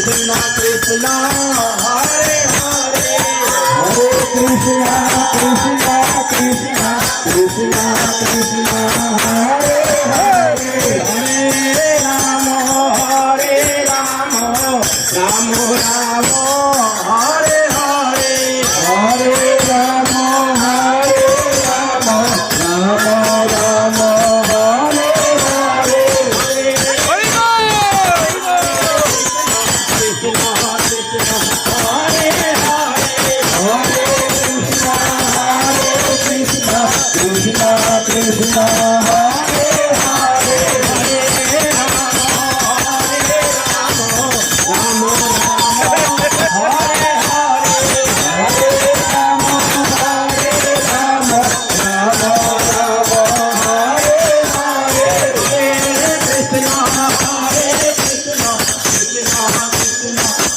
Krishna Krishna Hare Hare Hare Krishna Krishna Krishna Krishna Krishna Hare Hare Hare Rama Hare Rama Rama Rama Hare Hare Hare Rama Hare Rama Rama Rama Hare Hare Krishna Krishna Hare Hare Hare Krishna Krishna Krishna Hare